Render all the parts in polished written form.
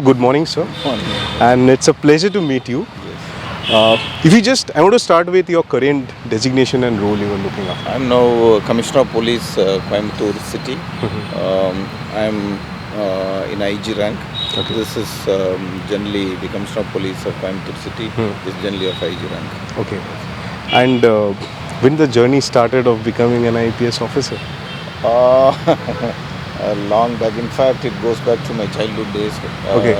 good morning, sir. Morning. And it's a pleasure to meet you. I want to start with your current designation and role you are looking after. I'm now Commissioner of Police, Coimbatore City. I'm in IG rank. Okay. This is generally the Commissioner of Police of Coimbatore City is generally of IG rank. Okay. And when the journey started of becoming an IPS officer? Long back. In fact, it goes back to my childhood days. Okay.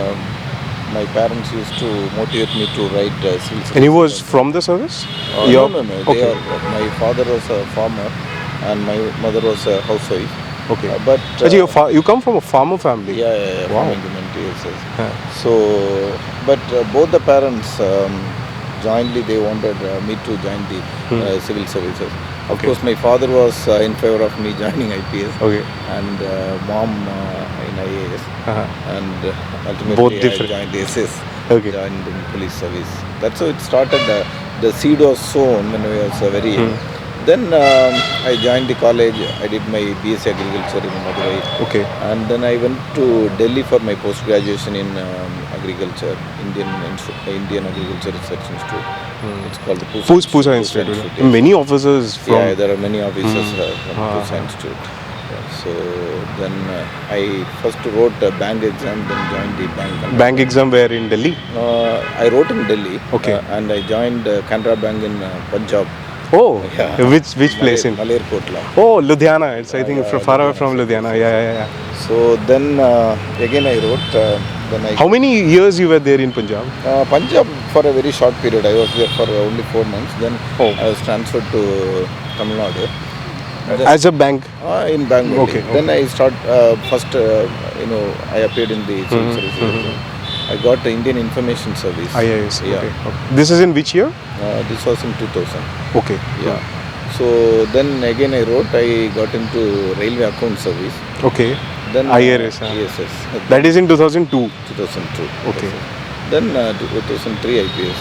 My parents used to motivate me to write civil service. And he was from the service? No. Okay. My father was a farmer and my mother was a housewife. Okay. But you come from a farmer family? Yeah. Wow. Farming community, yes. Yeah. So, but both the parents jointly they wanted me to join the civil services. Of Okay. course, my father was in favor of me joining IPS. Okay. And mom in IAS. And ultimately Both different. I joined the SS. Okay. Joined in police service. That's how it started. The seed was sown when I was very young. Then I joined the college. I did my BSc Agriculture in Madurai. Okay. And then I went to Delhi for my post-graduation in agriculture, Indian Agriculture Research Institute. It's called the Pusa Institute. Yes. Many officers from... Yeah, there are many officers from Pusa Institute. So then I first wrote a bank exam, then joined the bank. Bank exam where in Delhi? I wrote in Delhi. Okay. And I joined Canara Bank in Punjab. Oh, Yeah. which place in? Malerkotla. Oh, Ludhiana. It's I think far away from Ludhiana. Yeah. So then again I wrote. How many years you were there in Punjab? Punjab for a very short period. I was there for only 4 months. Then I was transferred to Tamil Nadu. As a bank? In Bangalore. Okay. Then I first, I appeared in the civil service. I got the Indian Information Service. IAS. Yeah. Okay. This is in which year? This was in 2000. Okay. Yeah. So then again I wrote. I got into Railway Account Service. Okay. Then IRS. Yes. That is in 2002. 2002. Okay. Then 2003 IPS.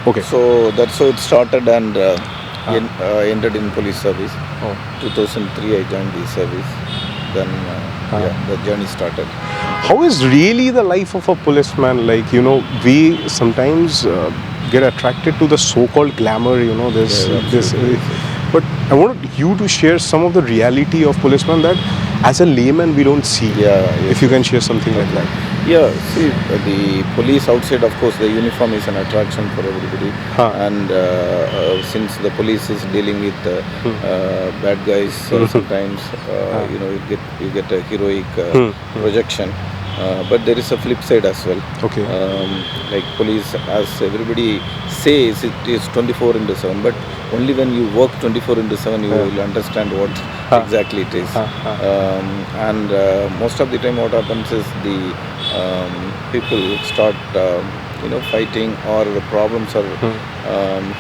Okay. So that's how it started and ended in police service. Oh. 2003 I joined the service. Then the journey started. How is really the life of a policeman? Like, we sometimes get attracted to the so-called glamour, but I want you to share some of the reality of policeman that as a layman we don't see. If you can share something like that. Yeah, see, the police outside, of course, the uniform is an attraction for everybody. And since the police is dealing with bad guys, sometimes you get a heroic projection. But there is a flip side as well. Okay. Like police, as everybody says, it is 24/7. But only when you work 24/7, you will understand what exactly it is. And most of the time, what happens is the people start, fighting, or the problems are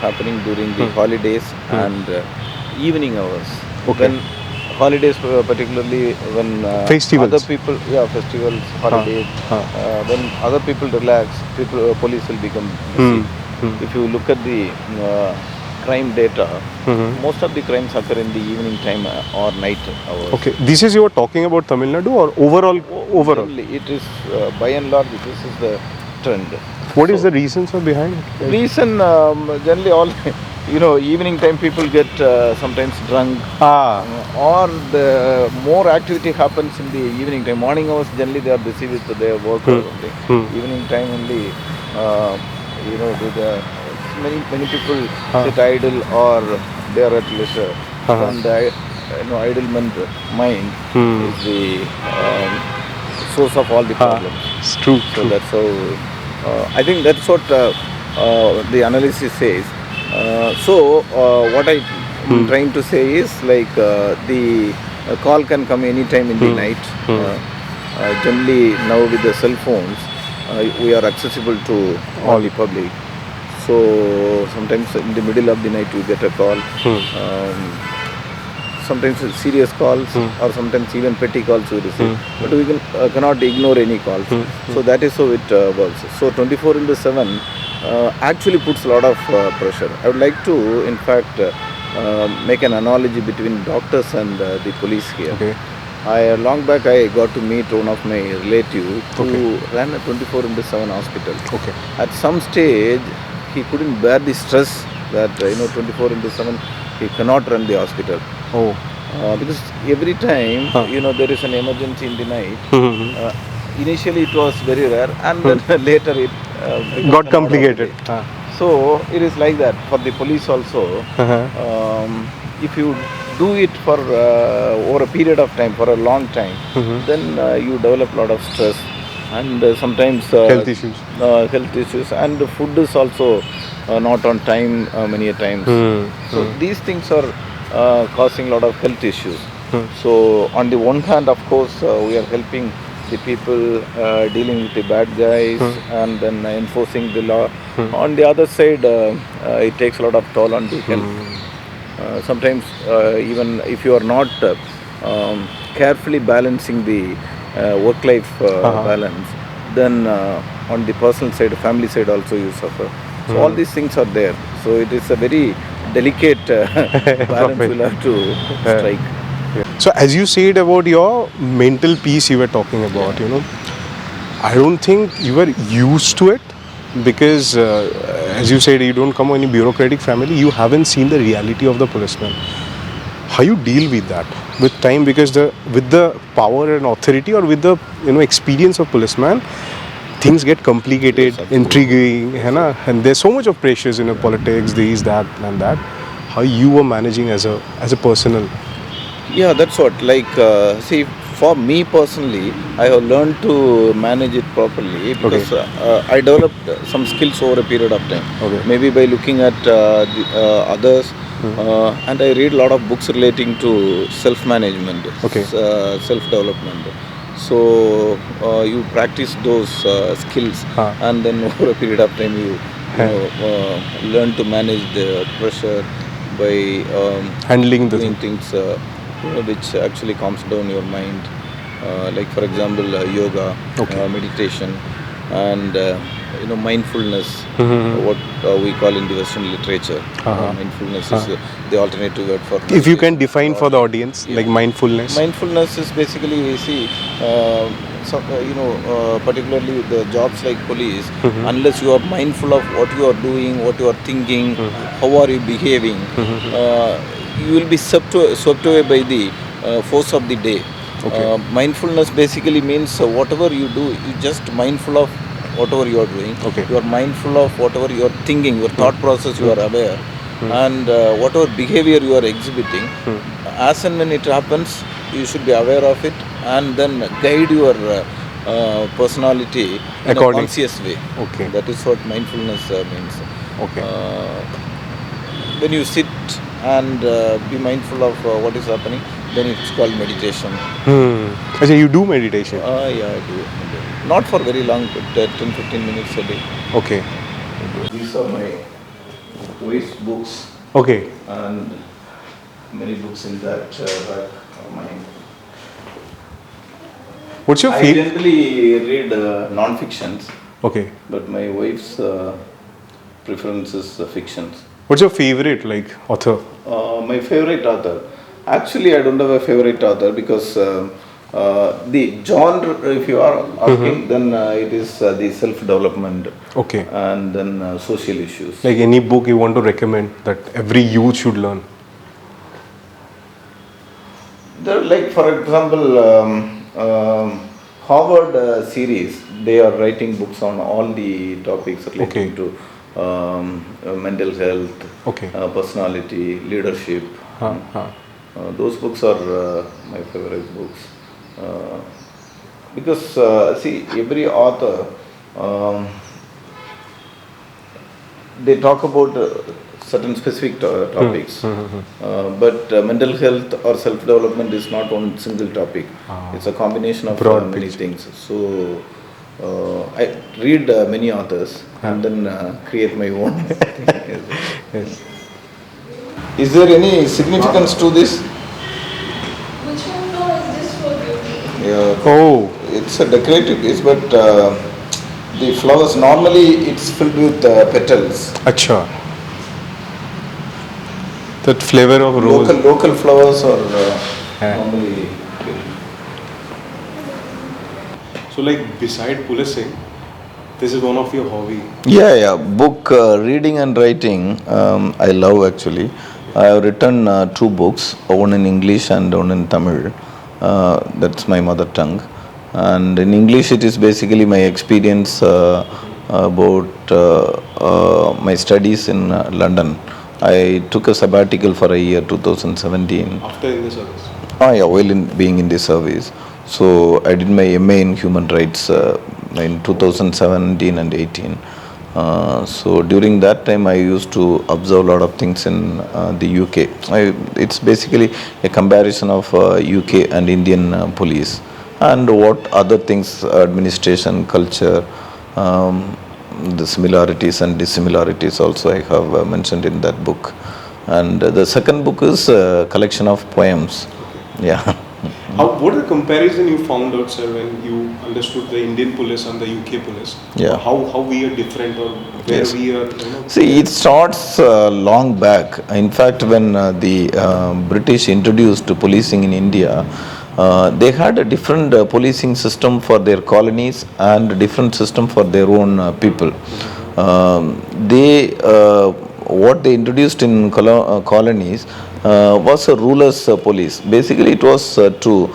happening during the holidays and evening hours. Okay. When holidays, particularly when festivals. Other people, festivals, holidays, when other people relax, police will become busy. If you look at the crime data, most of the crimes occur in the evening time or night hours. Okay, this is you are talking about Tamil Nadu or overall? Generally, it is by and large this is the trend. What is the reason behind it? Reason generally all evening time people get sometimes drunk, or the more activity happens in the evening time. Morning hours generally they are busy with their work or something. Evening time only, many people sit idle or they are at leisure. And idlement mind is the source of all the problems. It's true. So that's how I think that's what the analysis says. What I'm trying to say is like the call can come anytime in the night. Generally now with the cell phones, we are accessible to all the public. So sometimes in the middle of the night we get a call. Sometimes serious calls or sometimes even petty calls we receive. But we cannot ignore any calls. So that is how it works. So 24/7 actually puts a lot of pressure. I would like to, in fact, make an analogy between doctors and the police here. Okay. long back I got to meet one of my relative who ran a 24/7 hospital. Okay. At some stage, he couldn't bear the stress that 24/7 he cannot run the hospital. Oh. Because every time there is an emergency in the night. Initially it was very rare, and then later it Got complicated. So it is like that for the police also. If you do it for over a period of time, for a long time, then you develop a lot of stress and sometimes Health issues. And the food is also not on time many a times. So these things are causing a lot of health issues. So on the one hand, of course, we are helping the people dealing with the bad guys and then enforcing the law. On the other side, it takes a lot of toll on the health. Sometimes even if you are not carefully balancing the work-life balance, then on the personal side, family side also you suffer. So all these things are there. So it is a very delicate balance we'll have to strike. So as you said about your mental peace you were talking about, I don't think you were used to it because as you said, you don't come from any bureaucratic family. You haven't seen the reality of the policeman. How you deal with that with time? Because with the power and authority or with the experience of policeman, things get complicated, intriguing, and there's so much of pressures in politics, this, that, and that. How you were managing as a personal? Yeah, that's what. See, for me personally, I have learned to manage it properly because I developed some skills over a period of time. Maybe by looking at the, others, and I read a lot of books relating to self-management, self-development. So you practice those skills, and then over a period of time you learn to manage the pressure by handling doing things which actually calms down your mind. Like for example, yoga, meditation, and mindfulness. What we call in the Western literature, mindfulness is the alternative word for. If you can define for the audience, like mindfulness. Mindfulness is basically, particularly the jobs like police, unless you are mindful of what you are doing, what you are thinking, how are you behaving, you will be swept away by the force of the day. Mindfulness basically means whatever you do, you just mindful of whatever you are doing. You are mindful of whatever you are thinking, your thought process, you are aware, and whatever behavior you are exhibiting, as and when it happens, you should be aware of it and then guide your personality in a conscious way. That is what mindfulness means. When you sit and be mindful of what is happening, then it's called meditation. So you do meditation? Yeah, I do. Not for very long, but 10-15 minutes a day. These are my wife's books. And many books in that rack of mine. What's your favorite? I generally read non-fictions. But my wife's preference is fictions. What's your favorite author? My favorite author. Actually, I don't have a favorite author because the genre, if you are asking, then it is the self-development. And then social issues. Like any book you want to recommend that every youth should learn? There, like for example, Harvard series. They are writing books on all the topics relating to mental health, personality, leadership. Those books are my favorite books because every author they talk about certain specific topics, but mental health or self-development is not one single topic. It's a combination of many things. So I read many authors and then create my own. Is there any significance to this? Which one? No, is this for beauty? It's a decorative piece, but the flowers normally it's filled with petals. That flavor of rose. Local flowers are normally. So like beside policing, this is one of your hobby. Yeah. Book reading and writing, I love actually. I have written 2 books, one in English and one in Tamil. That's my mother tongue. And in English, it is basically my experience about my studies in London. I took a sabbatical for a year, 2017. After in the service. While being in the service. So I did my MA in human rights in 2017 and 18. So during that time I used to observe a lot of things in the UK. It's basically a comparison of UK and Indian police and what other things, administration, culture, the similarities and dissimilarities also I have mentioned in that book. And the second book is a collection of poems. Yeah. What are the comparison you found out, sir, when you understood the Indian police and the UK police? Yeah. How we are different or where Yes. we are, See, it starts long back. In fact, when the British introduced policing in India, they had a different policing system for their colonies and a different system for their own people. What they introduced in colonies was a ruler's police. Basically, it was to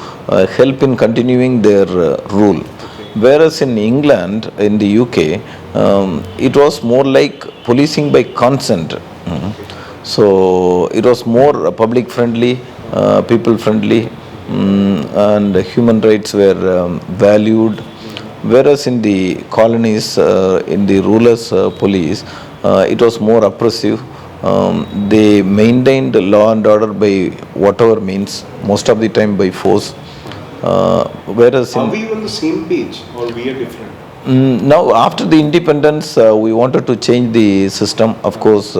help in continuing their rule. Whereas in England, in the UK, it was more like policing by consent. So it was more public friendly, people friendly, and human rights were valued. Whereas in the colonies, in the rulers' police, it was more oppressive. They maintained law and order by whatever means, most of the time by force. Whereas are we on the same page or we are different? now after the independence, we wanted to change the system. Of course,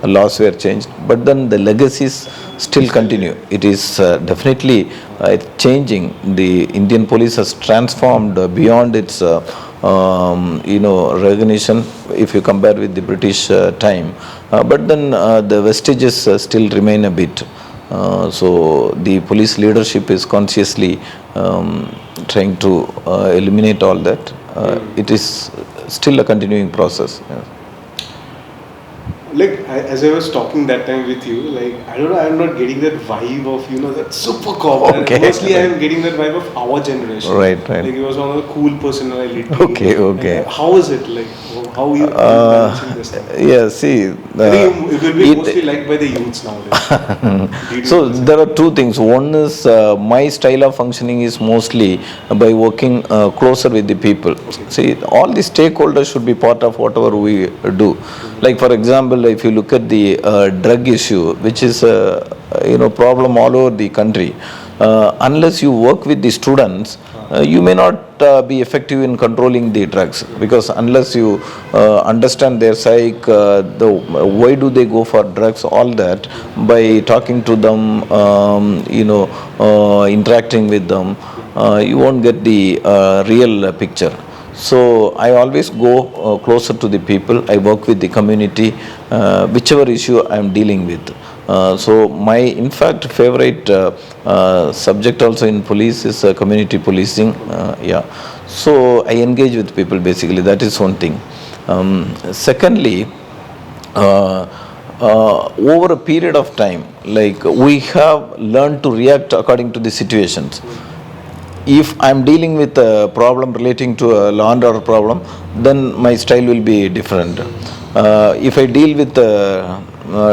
laws were changed, but then the legacies still continue. It is definitely changing. The Indian police has transformed beyond its recognition if you compare with the British time. But then the vestiges still remain a bit. So the police leadership is consciously trying to eliminate all that. It is still a continuing process. Yeah. Like as I was talking that time with you, like I don't know, I'm not getting that vibe of that super cop. Okay. Mostly I am getting that vibe of our generation. Right. Like he was one of the cool personality. Okay. Like, how is it like? How you balancing this thing? Yeah. See. I think it will be mostly liked by the youths nowadays. So there are two things. One is my style of functioning is mostly by working closer with the people. See, all the stakeholders should be part of whatever we do. Like for example, if you look at the drug issue, which is a problem all over the country, unless you work with the students, you may not be effective in controlling the drugs, because unless you understand their psyche, why do they go for drugs, all that, by talking to them, interacting with them, you won't get the real picture. So I always go closer to the people. I work with the community, whichever issue I am dealing with. So my, in fact, favorite subject also in police is community policing. So I engage with people basically. That is one thing. Secondly, over a period of time, like we have learned to react according to the situations. If I am dealing with a problem relating to a law and order problem, then my style will be different. If I deal with a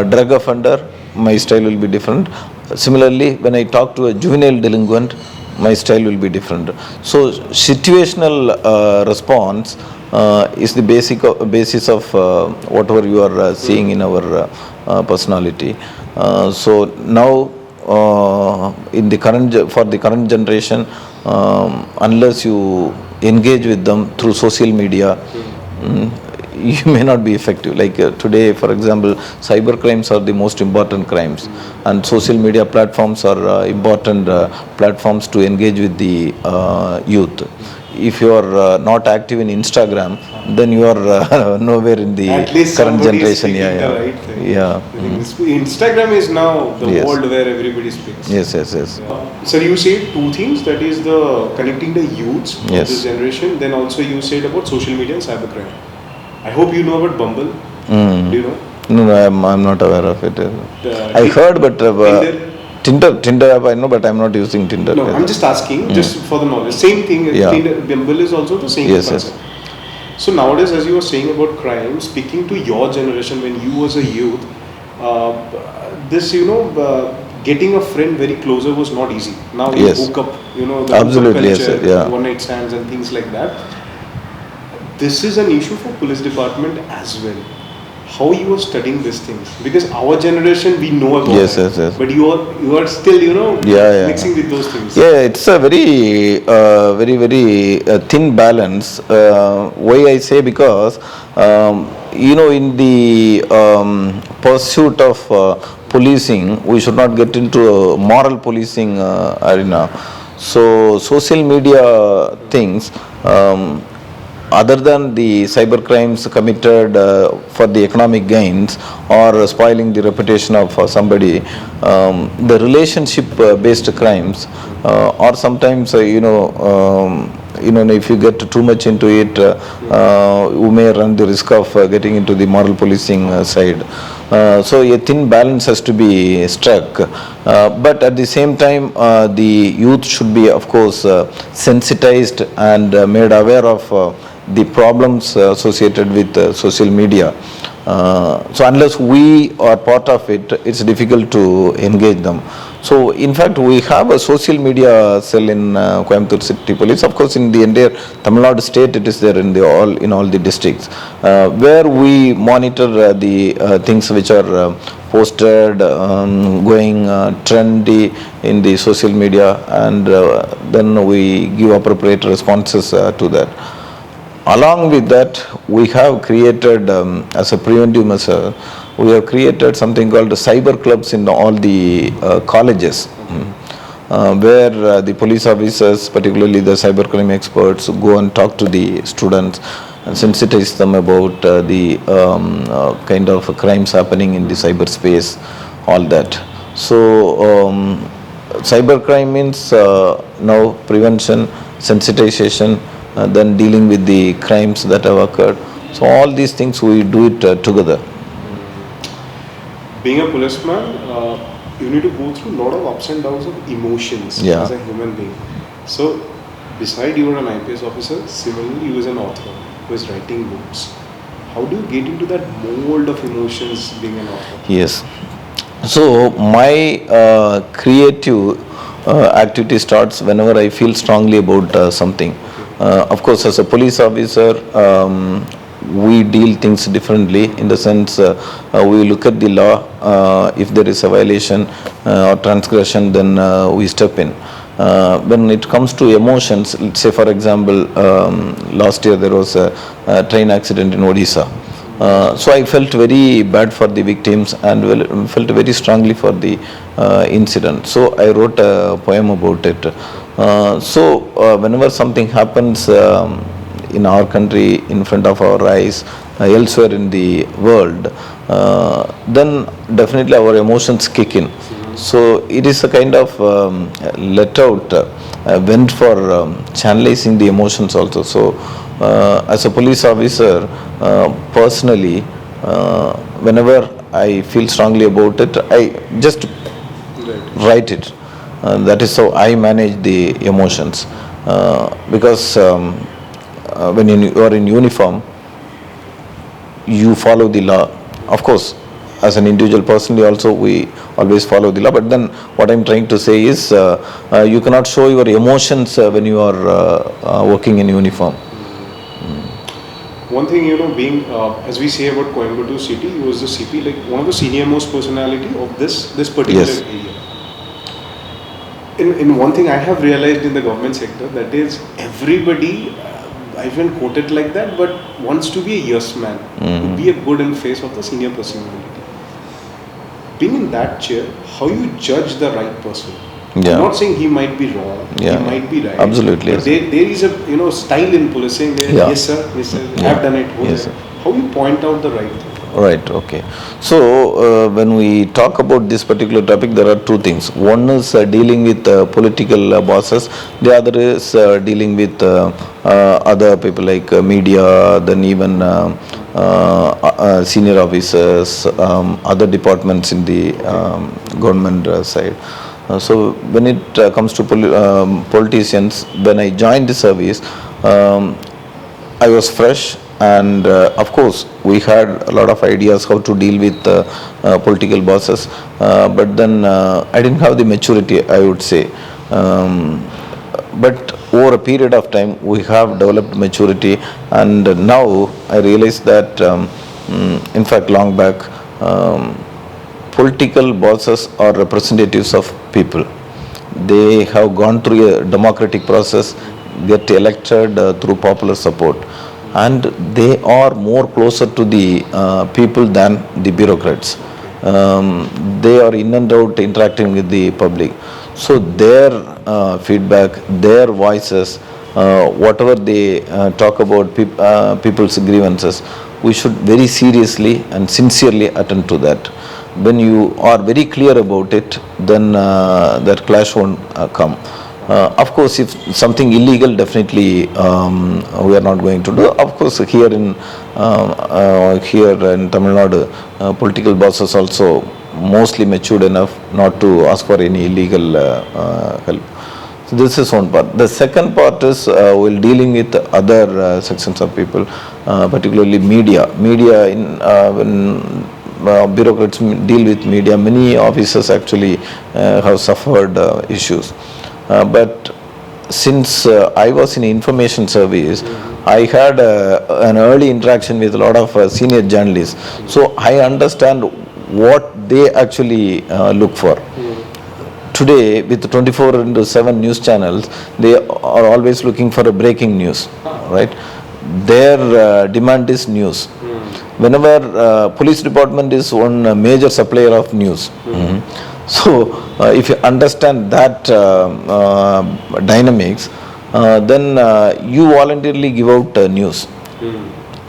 drug offender, my style will be different. Similarly, when I talk to a juvenile delinquent, my style will be different. So situational response is the basis of whatever you are seeing in our personality. So now in the for the current generation, unless you engage with them through social media, you may not be effective. Like today, for example, cyber crimes are the most important crimes, and social media platforms are important platforms to engage with the youth. if you are not active in Instagram, then you are nowhere in the At least current somebody is generation. speaking Yeah, the yeah. right thing. Yeah. I think Instagram is now the Yes. world where everybody speaks. Yes, yes, yes. Sir, you said two things. That is the connecting the youths of Yes. this generation. Then also you said about social media and cybercrime. I hope you know about Bumble. Mm. Do you know? No, I'm not aware of it. I Ti- heard, but Tinder? Tinder app I know, but I'm not using Tinder. No, I'm just asking, just for the knowledge. Same thing. Yeah. Tinder, Bumble is also the same Yes, concept. So nowadays, as you were saying about crime, speaking to your generation when you was a youth, this getting a friend very closer was not easy. Now you Yes. hook up, the Absolutely, hookup yes, culture, yeah. one night stands and things like that. This is an issue for police department as well. How you are studying these things? Because our generation we know about Yes, it, yes, yes. but you are still Yeah. mixing with those things. Yeah, it's a very thin balance. Why I say, because in the pursuit of policing, we should not get into a moral policing arena. So social media things. Other than the cyber crimes committed for the economic gains or spoiling the reputation of somebody, the relationship based crimes, or sometimes if you get too much into it, you may run the risk of getting into the moral policing side. So a thin balance has to be struck, but at the same time the youth should be, of course, sensitized and made aware of the problems associated with social media. So unless we are part of it, it's difficult to engage them. So in fact, we have a social media cell in Coimbatore City Police. Of course, in the entire Tamil Nadu state, it is there in all the districts, where we monitor the things which are posted, going trendy in the social media, and then we give appropriate responses to that. Along with that, we have created, as a preventive measure, we have created something called cyber clubs in all the colleges, where the police officers, particularly the cybercrime experts, go and talk to the students and sensitize them about the kind of crimes happening in the cyberspace, all that. So, cybercrime means now prevention, sensitization, then dealing with the crimes that have occurred. So all these things we do it together. Being a policeman, you need to go through a lot of ups and downs of emotions as a human being. So, beside you are an IPS officer, similarly you is an author who is writing books. How do you get into that mold of emotions being an author? Yes. So my creative activity starts whenever I feel strongly about something. Of course, as a police officer, we deal things differently, in the sense we look at the law. If there is a violation or transgression, then we step in. When it comes to emotions, let's say for example, last year there was a train accident in Odisha. So I felt very bad for the victims and felt very strongly for the incident. So I wrote a poem about it. So whenever something happens in our country, in front of our eyes, elsewhere in the world, then definitely our emotions kick in. So it is a kind of let out, vent for channelizing the emotions also. So as a police officer, personally, whenever I feel strongly about it, I just write it. That is how I manage the emotions. Because when you are in uniform, you follow the law. Of course, as an individual personally also, we always follow the law. But then what I'm trying to say is, you cannot show your emotions when you are working in uniform. One thing, being, as we say about Coimbatore city, he was the CP, like one of the senior most personality of this particular area. In one thing I have realized in the government sector, that is everybody, I haven't quoted like that, but wants to be a yes man, to be a good and face of the senior personality. Being in that chair, how you judge the right person? Yeah. I'm not saying he might be wrong. Yeah. He might be right. Absolutely, But yes. there is a style in policing where Yeah. yes sir, Yeah. I've done it. Yes, sir. How you point out the right thing? Right, okay. So, when we talk about this particular topic, there are two things. One is dealing with political bosses, the other is dealing with other people like media, then even senior officers, other departments in the government side. So, when it comes to politicians, when I joined the service, I was fresh, and of course we had a lot of ideas how to deal with political bosses, but then I didn't have the maturity, I would say. But over a period of time we have developed maturity, and now I realize that in fact long back, political bosses are representatives of people. They have gone through a democratic process, get elected through popular support, and they are more closer to the people than the bureaucrats. They are in and out interacting with the public. So their feedback, their voices, whatever they talk about people's grievances, we should very seriously and sincerely attend to that. When you are very clear about it, then that clash won't come. Of course, if something illegal, definitely we are not going to do. Of course, here in Tamil Nadu, political bosses also mostly matured enough not to ask for any illegal help. So this is one part. The second part is while dealing with other sections of people, particularly media. Media, when bureaucrats deal with media, many officers actually have suffered issues. But since I was in information service, I had an early interaction with a lot of senior journalists. So I understand what they actually look for. Today, with 24/7 news channels, they are always looking for a breaking news, right? Their demand is news. Whenever police department is one major supplier of news. So if you understand that dynamics, then you voluntarily give out news.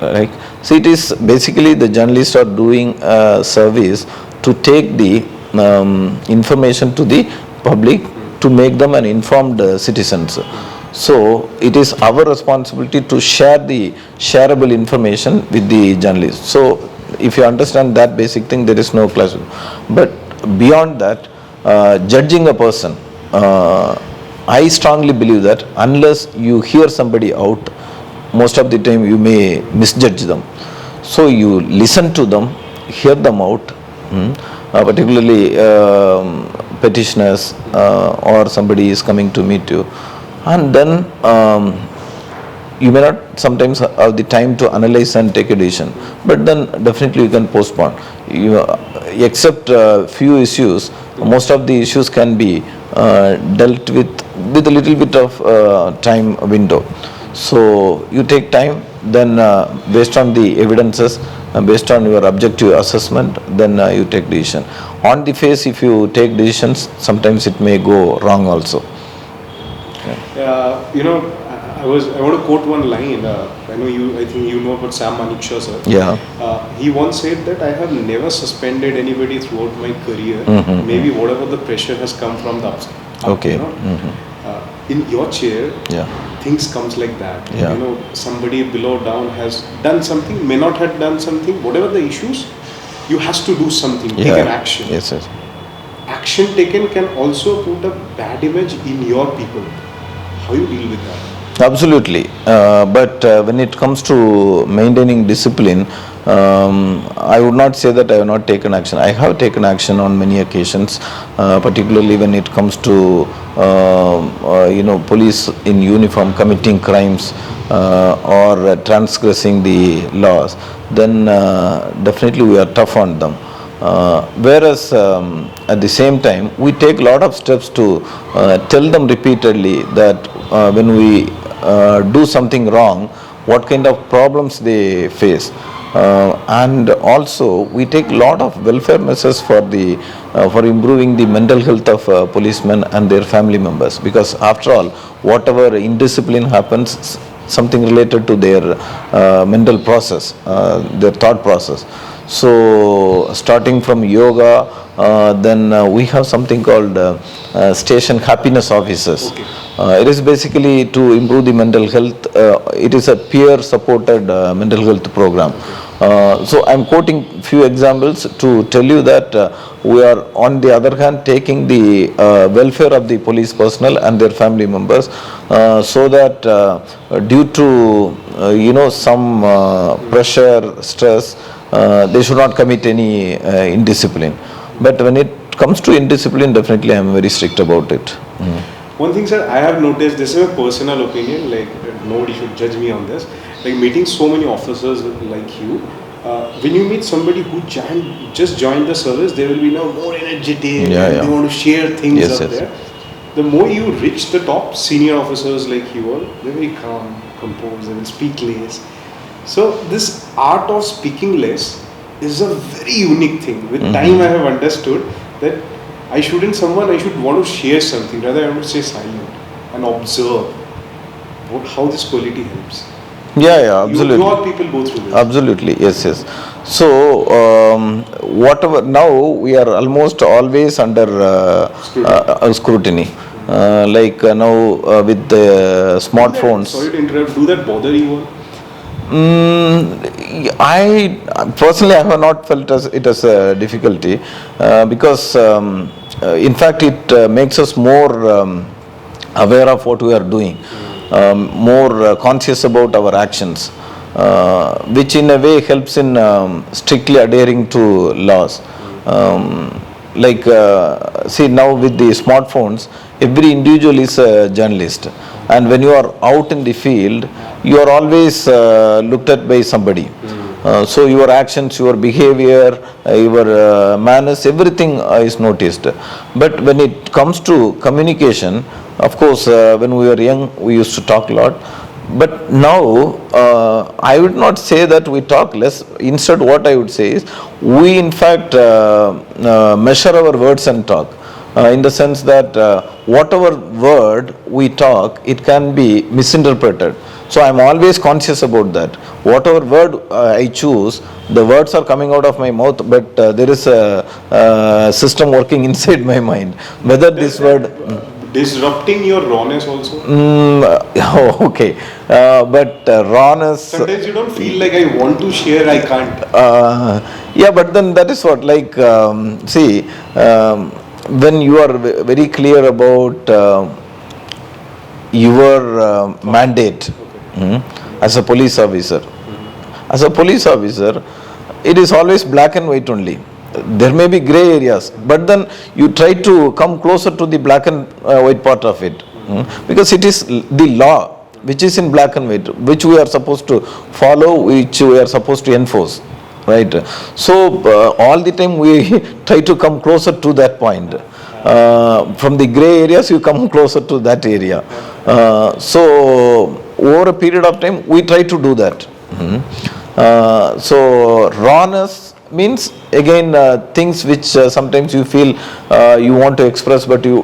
Right? So it is basically the journalists are doing a service to take the information to the public to make them an informed citizens. So it is our responsibility to share the shareable information with the journalists. So if you understand that basic thing, there is no clash. But beyond that, judging a person, I strongly believe that unless you hear somebody out, most of the time you may misjudge them. So you listen to them, hear them out, particularly petitioners or somebody is coming to meet you, and then you may not sometimes have the time to analyze and take a decision, but then definitely you can postpone. Except few issues, most of the issues can be dealt with a little bit of time window. So you take time, then based on the evidences, based on your objective assessment, then you take decision. On the face, if you take decisions, sometimes it may go wrong also. I want to quote one line. I think you know about Sam Manekshaw, sir. Yeah. He once said that I have never suspended anybody throughout my career. Maybe whatever the pressure has come from the upside. Okay. In your chair, things comes like that. Yeah. Somebody below down has done something, may not have done something. Whatever the issues, you has to do something. Take an action. Yes, yes. Action taken can also put a bad image in your people. How you deal with that? Absolutely, but when it comes to maintaining discipline, I would not say that I have not taken action. I have taken action on many occasions, particularly when it comes to police in uniform committing crimes or transgressing the laws. Then definitely we are tough on them. Whereas at the same time we take a lot of steps to tell them repeatedly that when we do something wrong, what kind of problems they face. And also we take lot of welfare measures for improving the mental health of policemen and their family members, because after all, whatever indiscipline happens, something related to their mental process, their thought process. So starting from yoga, then we have something called station happiness officers. Okay. It is basically to improve the mental health. It is a peer supported mental health program. So I am quoting few examples to tell you that we are on the other hand taking the welfare of the police personnel and their family members, so that due to some pressure, stress, they should not commit any indiscipline. But when it comes to indiscipline, definitely I am very strict about it. One thing, sir, I have noticed, this is a personal opinion, like nobody should judge me on this, like meeting so many officers like you, when you meet somebody who just joined the service, they will be now more energetic, they want to share things there. The more you reach the top senior officers like you all, they're very calm, composed, they will speak less. So this art of speaking less is a very unique thing. With time I have understood that I should want to share something, rather I would stay silent and observe how this quality helps. Yeah, absolutely. You all people go through this. Absolutely, yes. So, whatever, now we are almost always under scrutiny. Like now with the smartphones. Sorry to interrupt, do that bother you all? I personally have not felt it as a difficulty, because in fact it makes us more aware of what we are doing, more conscious about our actions, which in a way helps in strictly adhering to laws. See, now with the smartphones, every individual is a journalist, and when you are out in the field, you are always looked at by somebody. So your actions, your behavior, your manners, everything is noticed. But when it comes to communication, of course, when we were young, we used to talk a lot. But now, I would not say that we talk less. Instead, what I would say is, we in fact measure our words and talk. In the sense that whatever word we talk, it can be misinterpreted. So I am always conscious about that. Whatever word I choose, the words are coming out of my mouth, but there is a system working inside my mind. Whether this word... disrupting your rawness also? Okay. But rawness... Sometimes you don't feel like I want to share, I can't. Yeah, but then that is what, like, see, when you are very clear about your mandate as a police officer, it is always black and white only. There may be grey areas, but then you try to come closer to the black and white part of it, because it is the law which is in black and white, which we are supposed to follow, which we are supposed to enforce, right? So all the time we try to come closer to that point. From the grey areas you come closer to that area. So over a period of time we try to do that. So rawness means again things which sometimes you feel you want to express but you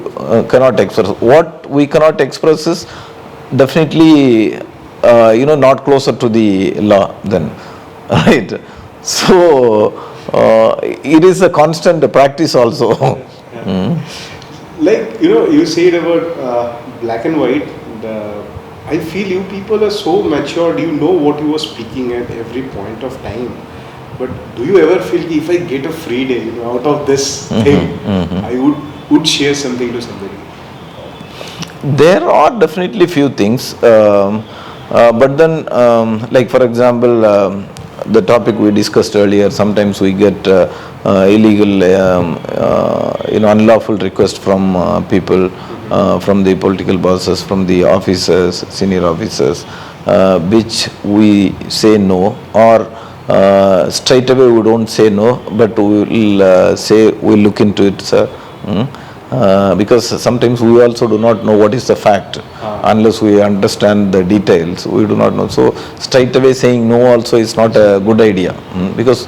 cannot express. What we cannot express is definitely not closer to the law then, right? So it is a constant practice also. Like you said about black and white, I feel you people are so matured, you know what you are speaking at every point of time. But do you ever feel if I get a free day, out of this thing, I would share something to somebody? There are definitely few things, but then, like for example, the topic we discussed earlier, sometimes we get illegal, unlawful requests from people, from the political bosses, from the officers, senior officers, which we say no, or straight away we don't say no, but we will say we'll look into it, sir. Because sometimes we also do not know what is the fact unless we understand the details. We do not know. So straight away saying no also is not a good idea. Because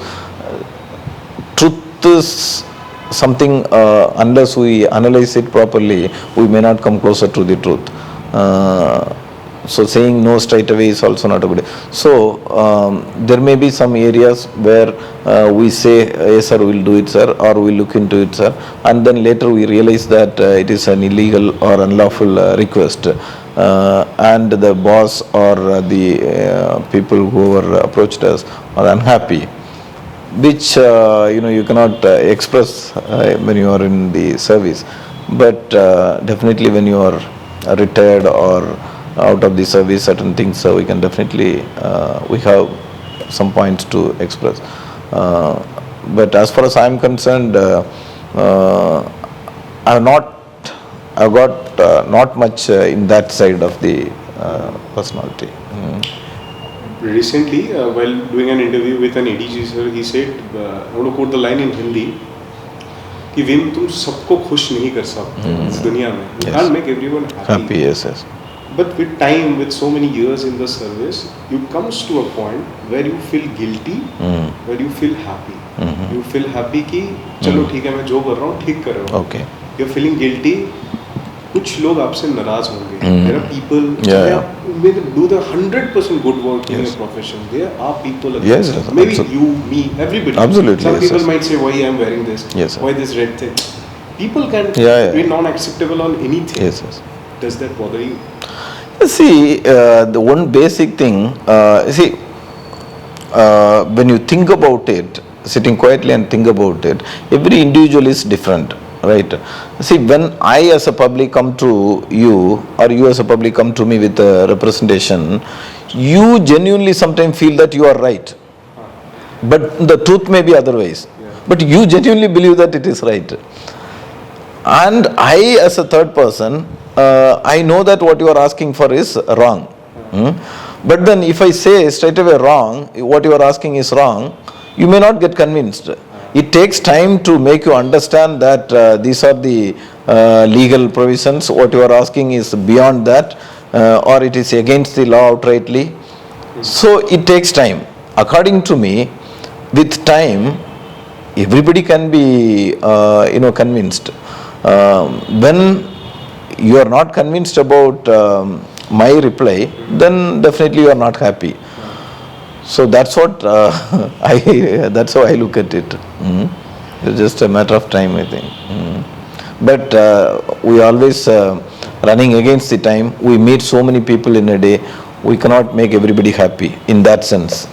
truth is something, unless we analyze it properly, we may not come closer to the truth. So saying no straight away is also not a good. So there may be some areas where we say yes sir, we'll do it sir, or we'll look into it sir, and then later we realize that it is an illegal or unlawful request, and the boss or the people who were approached us are unhappy, which you cannot express when you are in the service, but definitely when you are retired or out of the service, certain things we can definitely we have some points to express, but as far as I am concerned, I've got not much in that side of the personality. Recently, while doing an interview with an ADG sir, he said, I want to quote the line in Hindi, कि Veem, तुम सबको खुश नहीं कर सकते इस दुनिया में. You can't make everyone happy. Yes. But with time, with so many years in the service, you comes to a point where you feel guilty, where you feel happy. You feel happy कि चलो ठीक है मैं जो कर रहा हूँ ठीक कर रहा हूँ. Okay. You're feeling guilty. कुछ लोग आपसे नाराज होंगे. There are people who do the 100% good work in your profession. There are people. Yes, maybe you, me, everybody. Absolutely. Some people might say, why I am wearing this? Yes, why this red thing? People can be non-acceptable on anything. Yes. Does that bother you? See, the one basic thing, when you think about it, sitting quietly and think about it, every individual is different, right? See, when I as a public come to you, or you as a public come to me with a representation, you genuinely sometimes feel that you are right. But the truth may be otherwise. But you genuinely believe that it is right. And I as a third person, I know that what you are asking for is wrong. But then if I say straight away wrong, what you are asking is wrong, you may not get convinced. It takes time to make you understand that these are the legal provisions, what you are asking is beyond that, or it is against the law outrightly. So it takes time. According to me, with time, everybody can be convinced. When you are not convinced about my reply, then definitely you are not happy. So that's what that's how I look at it. It's just a matter of time, I think. But we always running against the time. We meet so many people in a day. We cannot make everybody happy in that sense.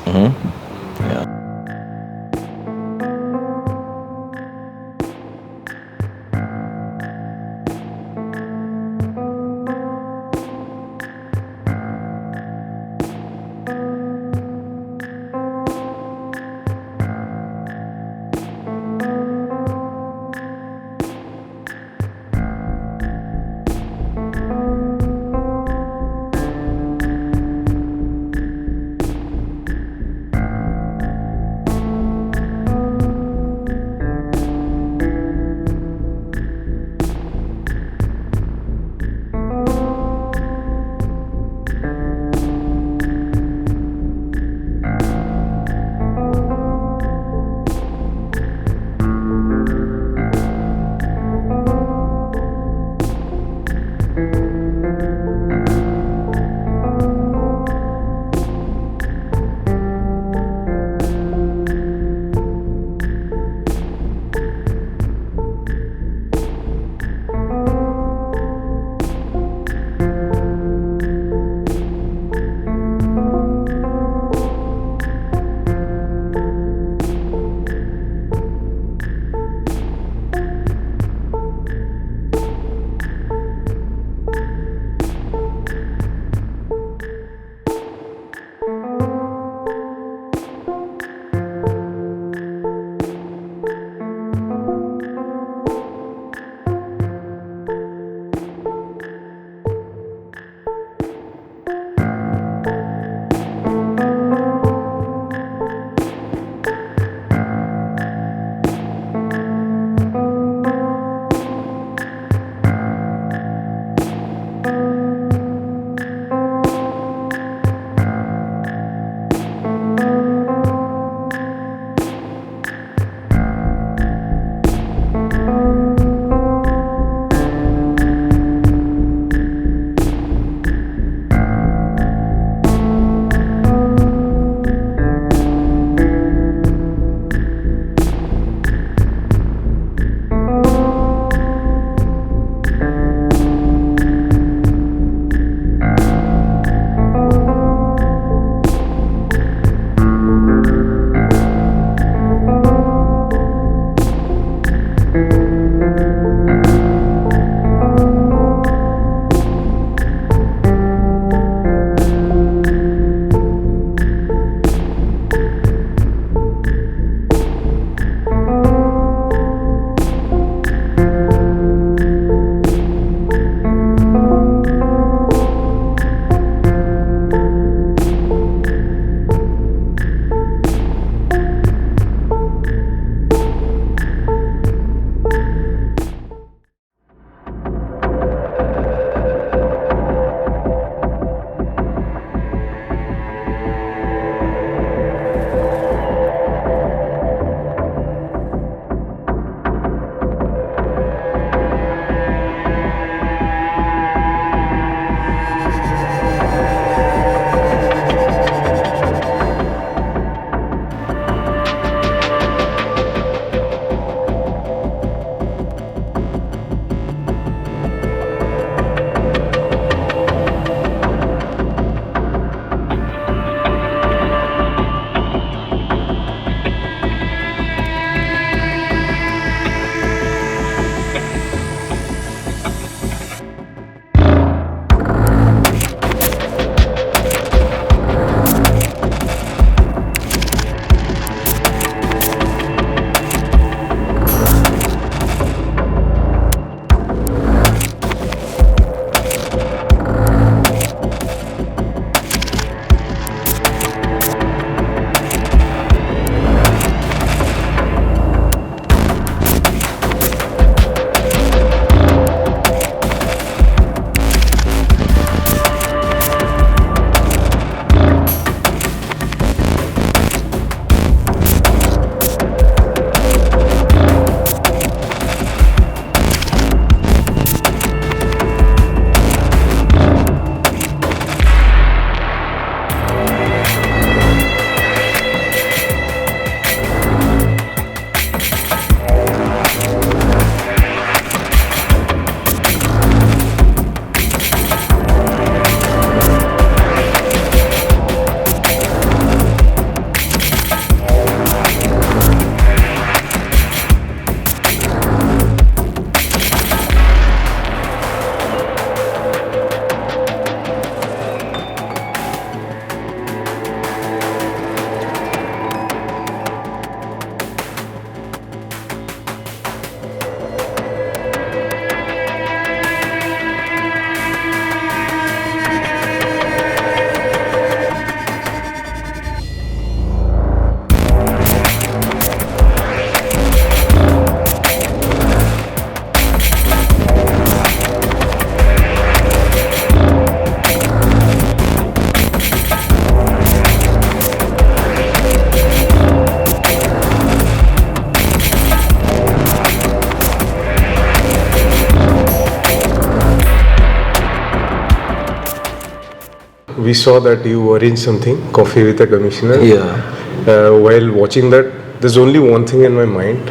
we saw that you arranged something, coffee with a commissioner. Yeah. While watching that, there's only one thing in my mind.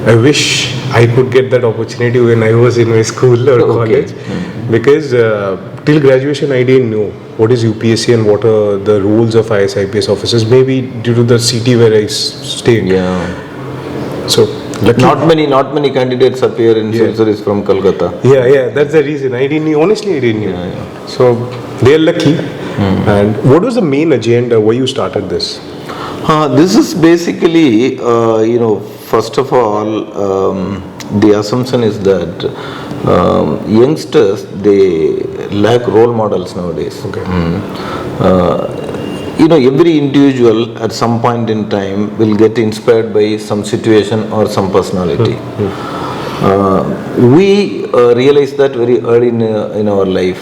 I wish I could get that opportunity when I was in my school or college, because till graduation I didn't know what is UPSC and what are the rules of IS IPS officers. Maybe due to the city where I stayed. Yeah. So lucky. Not many candidates appear in civil service from Kolkata. Yeah, that's the reason. I didn't know. Honestly, I didn't know. Yeah. So they are lucky. And what was the main agenda? Why you started this? This is basically, first of all, the assumption is that youngsters, they lack role models nowadays. Okay. Every individual at some point in time will get inspired by some situation or some personality. We realize that very early in our life.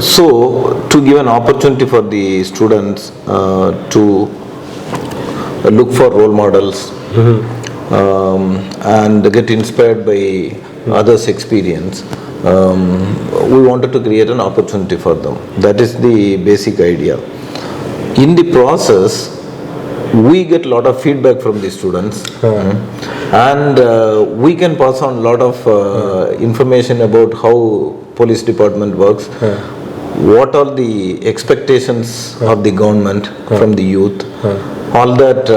So, to give an opportunity for the students to look for role models and get inspired by others' experience, we wanted to create an opportunity for them. That is the basic idea. In the process, we get a lot of feedback from the students, and we can pass on a lot of information about how police department works, what are the expectations of the government from the youth, all that.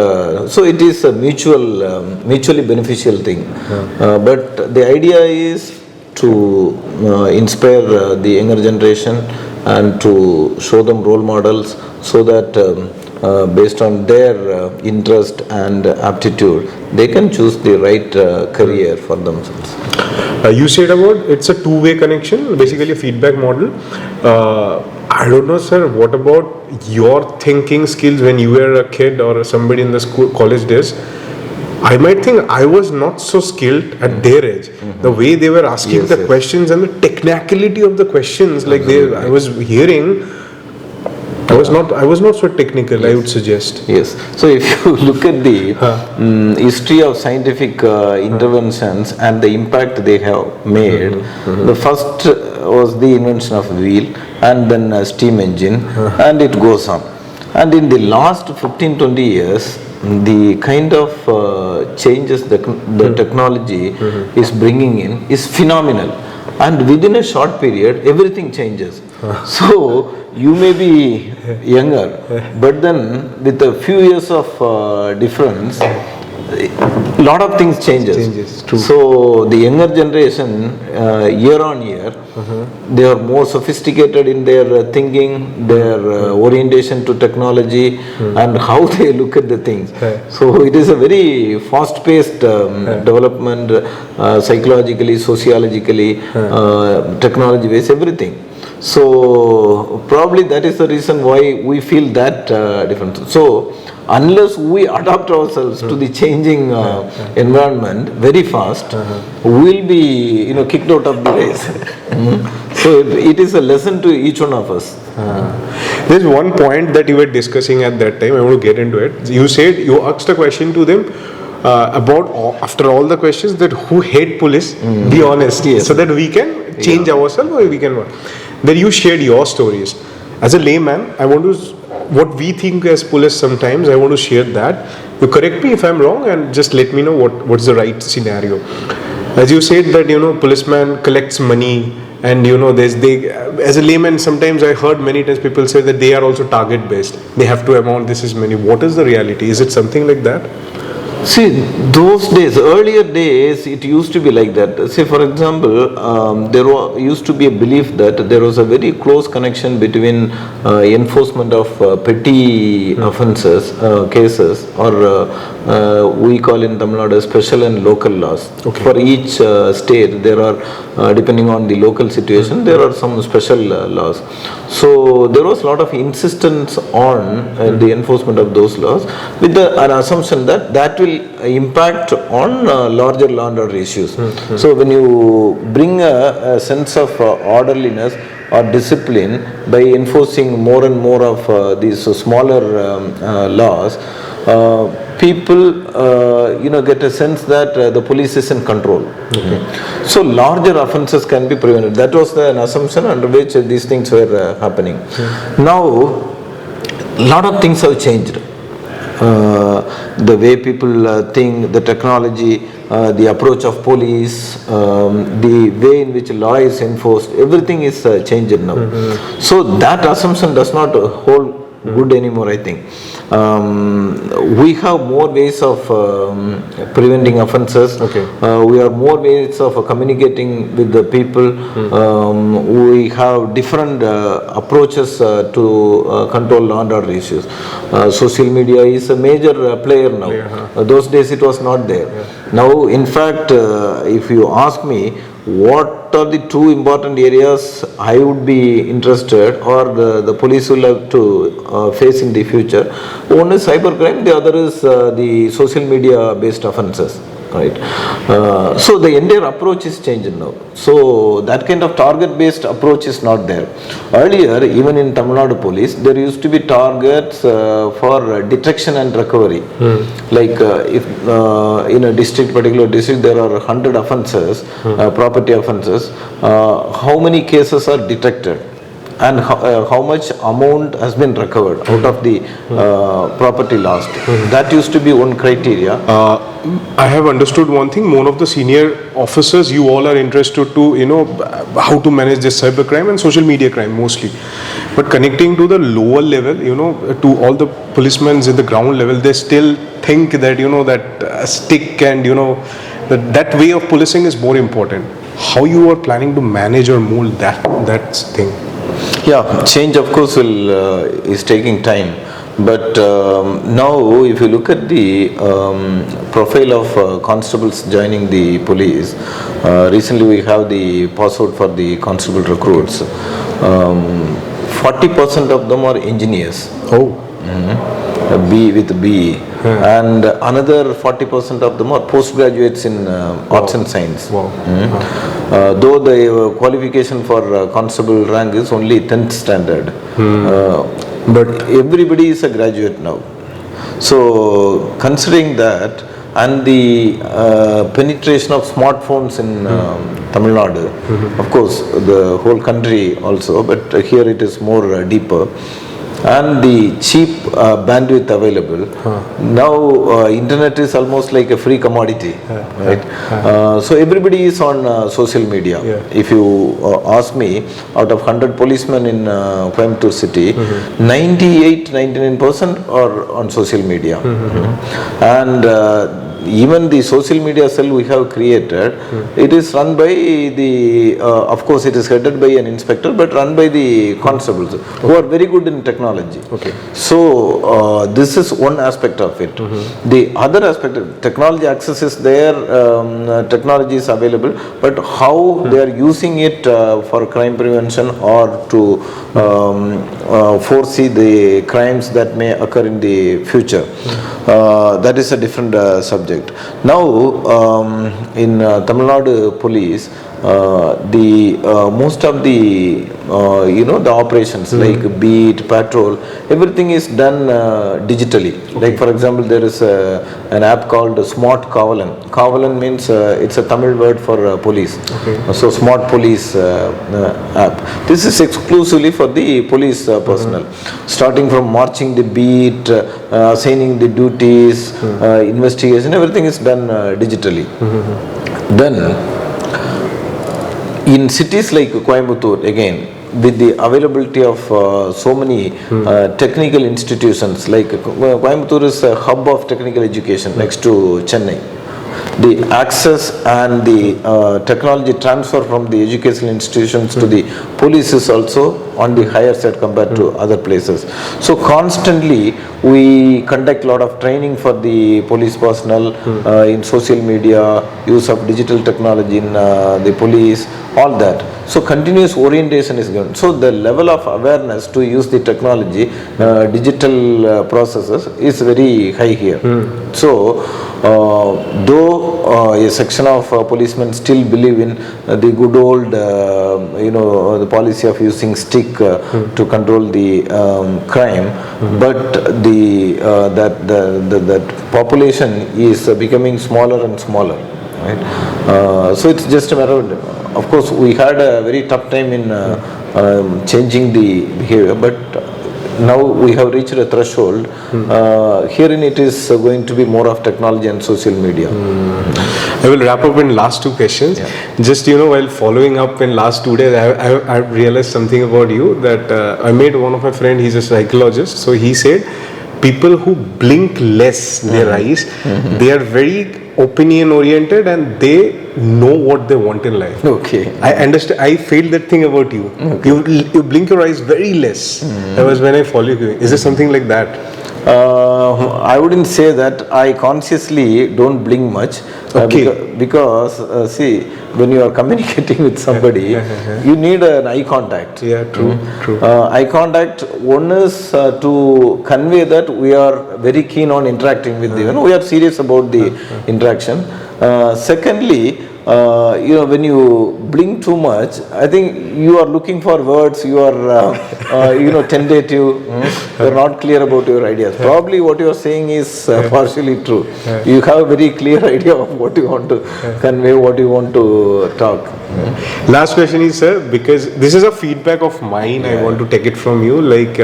So it is a mutually beneficial thing. But the idea is to inspire the younger generation and to show them role models, so that based on their interest and aptitude, they can choose the right career for themselves. You said about it's a two-way connection, basically a feedback model. I don't know, sir, what about your thinking skills when you were a kid or somebody in the school, college days? I might think I was not so skilled at their age. The way they were asking the questions and the technicality of the questions, like I was hearing, I was not so technical, I would suggest. Yes. So if you look at the history of scientific interventions and the impact they have made, the first was the invention of wheel, and then a steam engine, and it goes on. And in the last 15-20 years, the kind of changes the technology is bringing in is phenomenal, and within a short period everything changes. So you may be younger, but then with a few years of difference, a lot of things changes. True. So the younger generation, year on year, they are more sophisticated in their thinking, their orientation to technology, and how they look at the things. So it is a very fast-paced development, psychologically, sociologically, technology-based, everything. So probably that is the reason why we feel that different. So unless we adapt ourselves to the changing environment very fast, we will be kicked out of the race. So it is a lesson to each one of us. There's one point that you were discussing at that time. I want to get into it. You said you asked a question to them about, after all the questions, that who hate police, be honest, so that we can change ourselves, or we can. Then you shared your stories. As a layman, I want to, what we think as police sometimes, I want to share that. You correct me if I'm wrong, and just let me know what's the right scenario. As you said that, policeman collects money, and as a layman, sometimes I heard many times people say that they are also target based. They have to amount, this is money. What is the reality? Is it something like that? See, those days, earlier days, it used to be like that. Say, for example, there used to be a belief that there was a very close connection between enforcement of petty offences, cases, or we call in Tamil Nadu special and local laws. Okay. For each state, there are, depending on the local situation, there are some special laws. So there was a lot of insistence on the enforcement of those laws, with an assumption that will impact on larger law and order issues. So when you bring a sense of orderliness or discipline by enforcing more and more of these smaller laws, people get a sense that the police is in control. So larger offences can be prevented. That was an assumption under which these things were happening. Now a lot of things have changed. The way people think, the technology, the approach of police, the way in which law is enforced, everything is changed now. So that assumption does not hold good anymore, I think. We have more ways of preventing offences. We have more ways of communicating with the people. We have different approaches to control law and order issues. Social media is a major player now. Those days it was not there. Now, in fact, if you ask me, what are the two important areas I would be interested or the police will have to face in the future? One is cybercrime, the other is the social media based offences. Right. So the entire approach is changed now. So that kind of target based approach is not there. Earlier, even in Tamil Nadu police, there used to be targets for detection and recovery. Like if in a particular district, there are 100 offences, property offences, how many cases are detected? And how much amount has been recovered out of the property lost. That used to be one criteria. I have understood one thing. One of the senior officers, you all are interested to, how to manage this cybercrime and social media crime mostly. But connecting to the lower level, to all the policemen at the ground level, they still think that, that stick and, that way of policing is more important. How you are planning to manage or mold that thing? Yeah, change of course is taking time, but now if you look at the profile of constables joining the police, recently we have the pass out for the constable recruits. 40% of them are engineers. B with B, and another 40% of them are postgraduates in arts and science. Though the qualification for constable rank is only 10th standard, but everybody is a graduate now. So considering that and the penetration of smartphones in Tamil Nadu, of course the whole country also, but here it is more deeper. And the cheap bandwidth available. Now internet is almost like a free commodity, right? So everybody is on social media. If you ask me, out of 100 policemen in Coimbatore city, 98-99% are on social media. And even the social media cell we have created, it is run by the, of course it is headed by an inspector, but run by the constables who are very good in technology. So this is one aspect of it. The other aspect, technology access is there, technology is available, but how they are using it for crime prevention or to foresee the crimes that may occur in the future, that is a different subject. Now, in Tamil Nadu police, most of the the operations like beat, patrol, everything is done digitally. Like for example, there is an app called Smart Kavalan. Kavalan means it's a Tamil word for police. So Smart Police app. This is exclusively for the police personnel. Starting from marching the beat, assigning the duties, investigation, everything is done digitally. Then in cities like Coimbatore, again, with the availability of so many technical institutions, like Coimbatore is a hub of technical education next to Chennai. The access and the technology transfer from the educational institutions to the police is also on the higher side compared to other places. So constantly we conduct a lot of training for the police personnel in social media, use of digital technology in the police, all that. So continuous orientation is given. So the level of awareness to use the technology, digital processes is very high here. So though a section of policemen still believe in the good old, the policy of using stick to control the crime, but that population is becoming smaller and smaller. Right? So it's just a matter of course, we had a very tough time in changing the behavior, but now we have reached a threshold. Herein it is going to be more of technology and social media. I will wrap up in last 2 questions. Yeah. Just, while following up in last 2 days, I realized something about you that I made one of my friend, he's a psychologist, so he said people who blink less their eyes, they are very opinion oriented and they know what they want in life. Okay. I understand. I felt that thing about you. Okay. You blink your eyes very less. That was when I follow you. Is there something like that? I wouldn't say that. I consciously don't blink much. Okay. Because see, when you are communicating with somebody, you need an eye contact. Yeah, true. True. Eye contact, one is to convey that we are very keen on interacting with you. We are serious about the interaction. Secondly, when you blink too much, I think you are looking for words, you are, tentative, you are not clear about your ideas. Probably what you are saying is partially true. You have a very clear idea of what you want to convey, what you want to talk. Last question is, sir, because this is a feedback of mine, I want to take it from you. Like,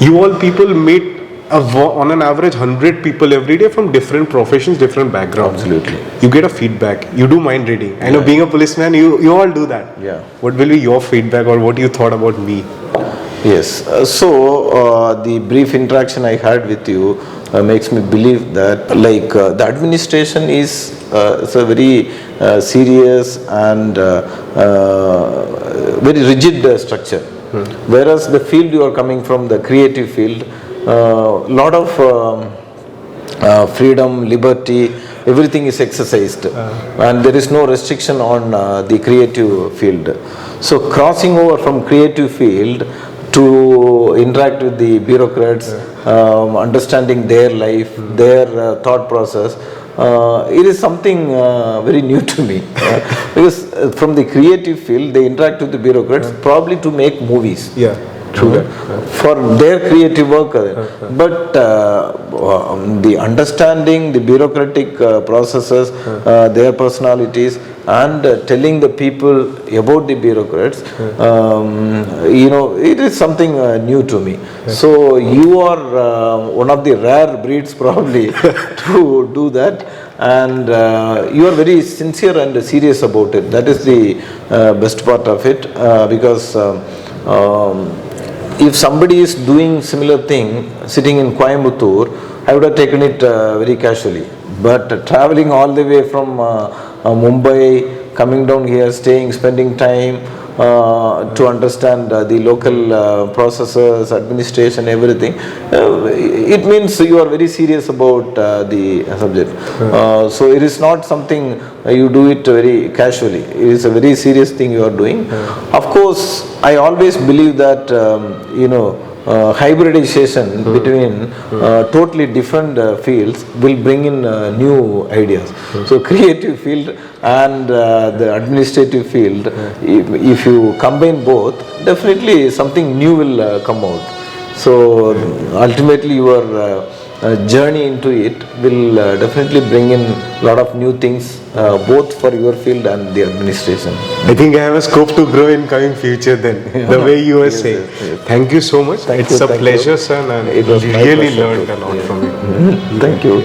you all people meet on an average 100 people every day from different professions, different backgrounds. Absolutely. You get a feedback. You do mind reading. I know being a policeman, you all do that. Yeah. What will be your feedback or what you thought about me? Yes. The brief interaction I had with you makes me believe that the administration is a very serious and very rigid structure. Whereas the field you are coming from, the creative field, lot of freedom, liberty, everything is exercised, and there is no restriction on the creative field. So crossing over from creative field to interact with the bureaucrats, understanding their life, their thought process, it is something very new to me. Because from the creative field, they interact with the bureaucrats probably to make movies. Yeah. True. For their creative work, but the understanding the bureaucratic processes, their personalities, and telling the people about the bureaucrats, it is something new to me. So you are one of the rare breeds probably to do that, and you are very sincere and serious about it. That is the best part of it, because if somebody is doing similar thing sitting in Coimbatore, I would have taken it very casually. But traveling all the way from Mumbai, coming down here, staying, spending time to understand the local processes, administration, everything, it means you are very serious about the subject. So it is not something you do it very casually. It is a very serious thing you are doing. Of course, I always believe that hybridization between totally different fields will bring in new ideas. So creative field and the administrative field, if you combine both, definitely something new will come out. So ultimately your journey into it will definitely bring in a lot of new things, both for your field and the administration. I think I have a scope to grow in coming future then, the way you were saying. Yes. Thank you so much. It's a pleasure, sir, and It was my really pleasure learned too. a lot from you. Thank you.